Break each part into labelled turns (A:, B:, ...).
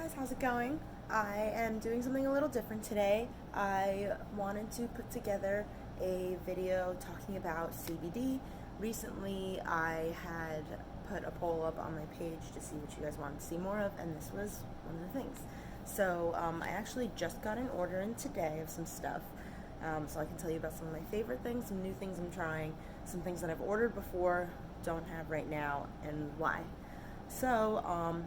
A: guys, how's it going? I am doing something a little different today. I wanted to put together a video talking about CBD. Recently, I had put a poll up on my page to see what you guys wanted to see more of, and this was one of the things. So I actually just got an order in today of some stuff, so I can tell you about some of my favorite things, some new things I'm trying, some things that I've ordered before, don't have right now, and why. So,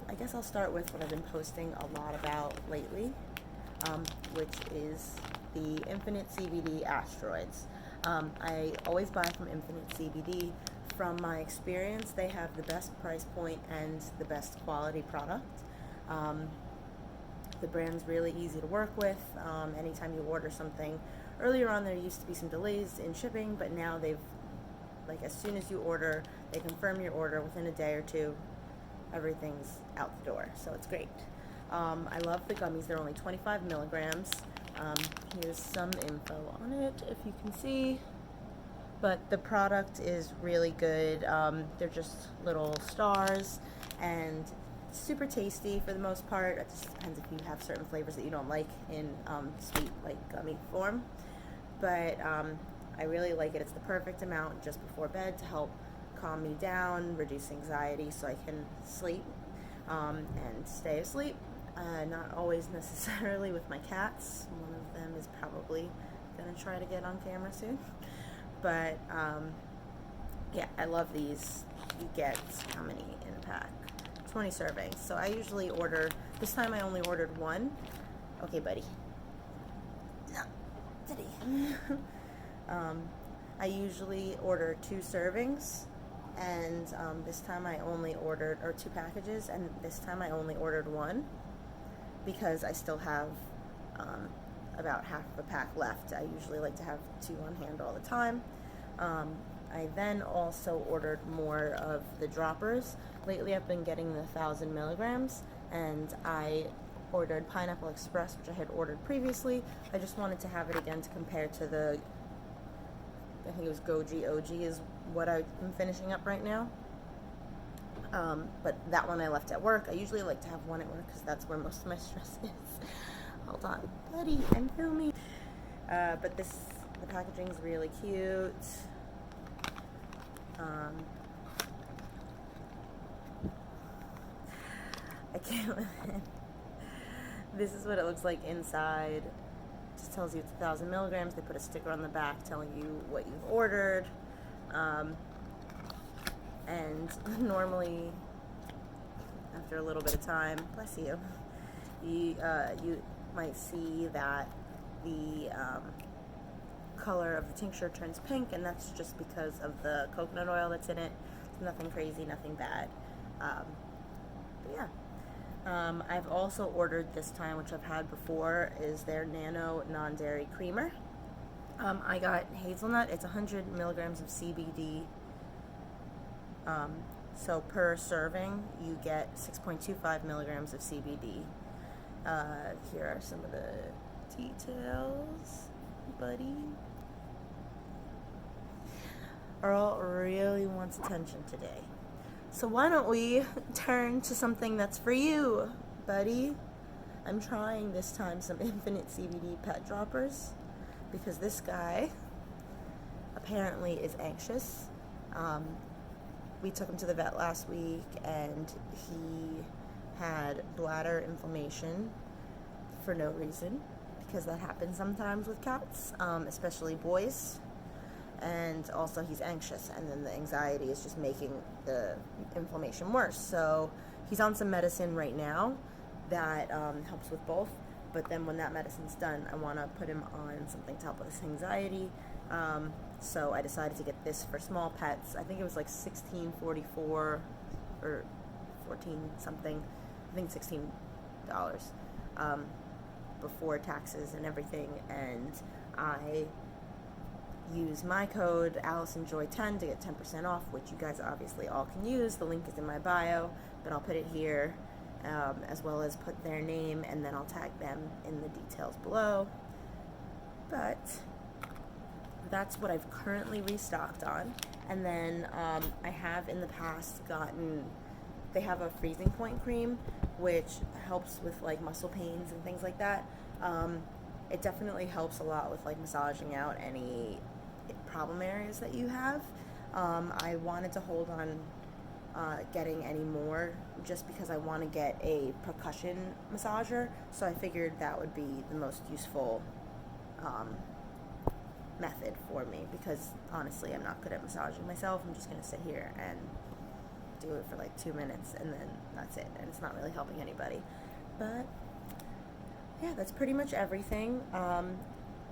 A: I guess I'll start with what I've been posting a lot about lately, which is the Infinite CBD asteroids. I always buy from Infinite CBD. From my experience, they have the best price point and the best quality product. The brand's really easy to work with. Anytime you order something, earlier on there used to be some delays in shipping, but now they've, like, as soon as you order, they confirm your order within a day or two. Everything's out the door, so it's great. I love the gummies. They're only 25 milligrams. Here's some info on it, if you can see. But the product is really good. They're just little stars and super tasty for the most part. It just depends if you have certain flavors that you don't like in sweet, like gummy form. But I really like it. It's the perfect amount just before bed to help calm me down, reduce anxiety so I can sleep and stay asleep. Not always necessarily with my cats. One of them is probably going to try to get on camera soon. But yeah, I love these. You get how many in a pack? 20 servings. So I usually order, this time I only ordered one. Okay, buddy. No, today. I usually order 2 servings. And this time I only ordered, or 2 packages, and this time I only ordered 1 because I still have about half of a pack left. I usually like to have 2 on hand all the time. I then also ordered more of the droppers. Lately I've been getting the 1,000 milligrams, and I ordered Pineapple Express, which I had ordered previously. I just wanted to have it again to compare to the, I think it was Goji OG is what I'm finishing up right now. But that one I left at work. I usually like to have one at work because that's where most of my stress is. Hold on, buddy, I'm filming. But the packaging is really cute. I can't. This is what it looks like inside. Just tells you it's 1,000 milligrams. They put a sticker on the back telling you what you've ordered. And normally, after a little bit of time, bless you, you might see that the color of the tincture turns pink, and that's just because of the coconut oil that's in it. It's nothing crazy, nothing bad. But yeah. I've also ordered this time, which I've had before, is their Nano Non-Dairy Creamer. I got hazelnut. It's 100 milligrams of CBD. So per serving, you get 6.25 milligrams of CBD. Here are some of the details, buddy. Earl really wants attention today. So why don't we turn to something that's for you, buddy? I'm trying this time some Infinite CBD pet droppers because this guy apparently is anxious. We took him to the vet last week and he had bladder inflammation for no reason, because that happens sometimes with cats, especially boys. And also he's anxious, and then the anxiety is just making the inflammation worse. So he's on some medicine right now that helps with both, but then when that medicine's done, I want to put him on something to help with his anxiety. So I decided to get this for small pets. I think it was like $16.44 or 14 something. I think $16 before taxes and everything. And I use my code AllisonJoy10 to get 10% off, which you guys obviously all can use. The link is in my bio, but I'll put it here, as well as put their name, and then I'll tag them in the details below. But that's what I've currently restocked on. And then I have in the past gotten they have a freezing point cream, which helps with like muscle pains and things like that. It definitely helps a lot with like massaging out any problem areas that you have. I wanted to hold on getting any more just because I want to get a percussion massager, so I figured that would be the most useful method for me, because honestly I'm not good at massaging myself. I'm just going to sit here and do it for like 2 minutes and then that's it, and it's not really helping anybody. But yeah, that's pretty much everything.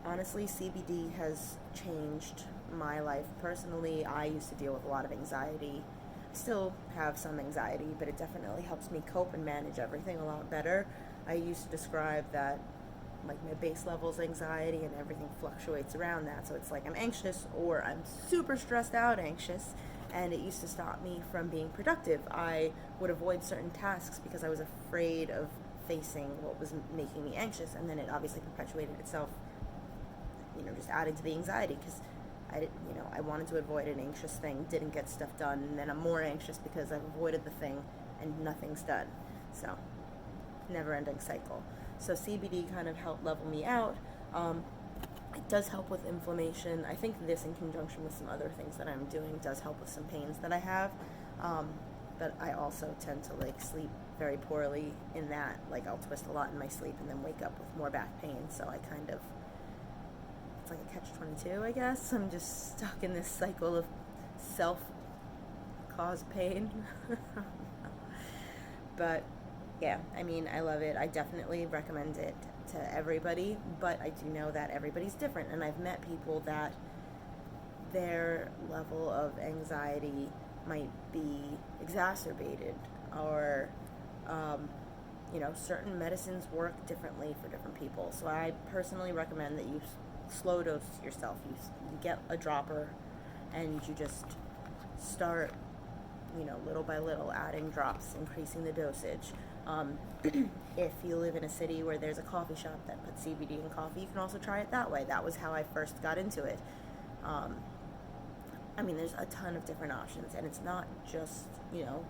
A: Honestly, CBD has changed my life personally. I used to deal with a lot of anxiety. I still have some anxiety, but it definitely helps me cope and manage everything a lot better. I used to describe that like my base level's anxiety and everything fluctuates around that. So it's like I'm anxious or I'm super stressed out anxious, and it used to stop me from being productive. I would avoid certain tasks because I was afraid of facing what was making me anxious, and then it obviously perpetuated itself, just adding to the anxiety, because I wanted to avoid an anxious thing, didn't get stuff done, and then I'm more anxious because I've avoided the thing and nothing's done. So, never-ending cycle. So CBD kind of helped level me out. It does help with inflammation. I think this, in conjunction with some other things that I'm doing, does help with some pains that I have. But I also tend to like sleep very poorly in that. Like I'll twist a lot in my sleep and then wake up with more back pain. So I kind of, it's like a catch-22, I guess. I'm just stuck in this cycle of self-caused pain. But yeah, I mean, I love it. I definitely recommend it to everybody, but I do know that everybody's different, and I've met people that their level of anxiety might be exacerbated, or certain medicines work differently for different people. So I personally recommend that you slow dose yourself. You get a dropper and you just start, little by little, adding drops, increasing the dosage. If you live in a city where there's a coffee shop that puts CBD in coffee, you can also try it that way. That was how I first got into it. There's a ton of different options, and it's not just,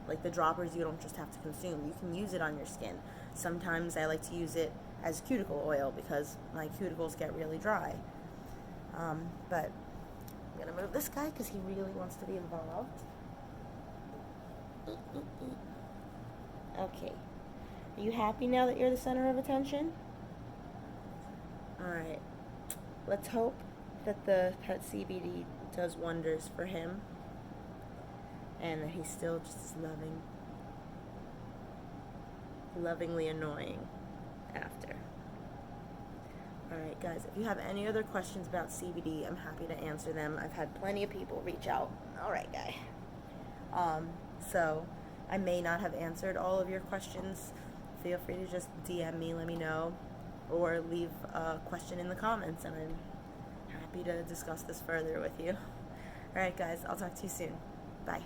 A: like the droppers, you don't just have to consume. You can use it on your skin. Sometimes I like to use it as cuticle oil because my cuticles get really dry. But I'm going to move this guy because he really wants to be involved. Okay. Are you happy now that you're the center of attention? Alright. Let's hope that the pet CBD does wonders for him, and that he's still just as lovingly annoying after. Alright guys, if you have any other questions about CBD, I'm happy to answer them. I've had plenty of people reach out. Alright guy. So I may not have answered all of your questions. Feel free to just DM me, let me know, or leave a question in the comments, and I'm happy to discuss this further with you. Alright guys, I'll talk to you soon. Bye.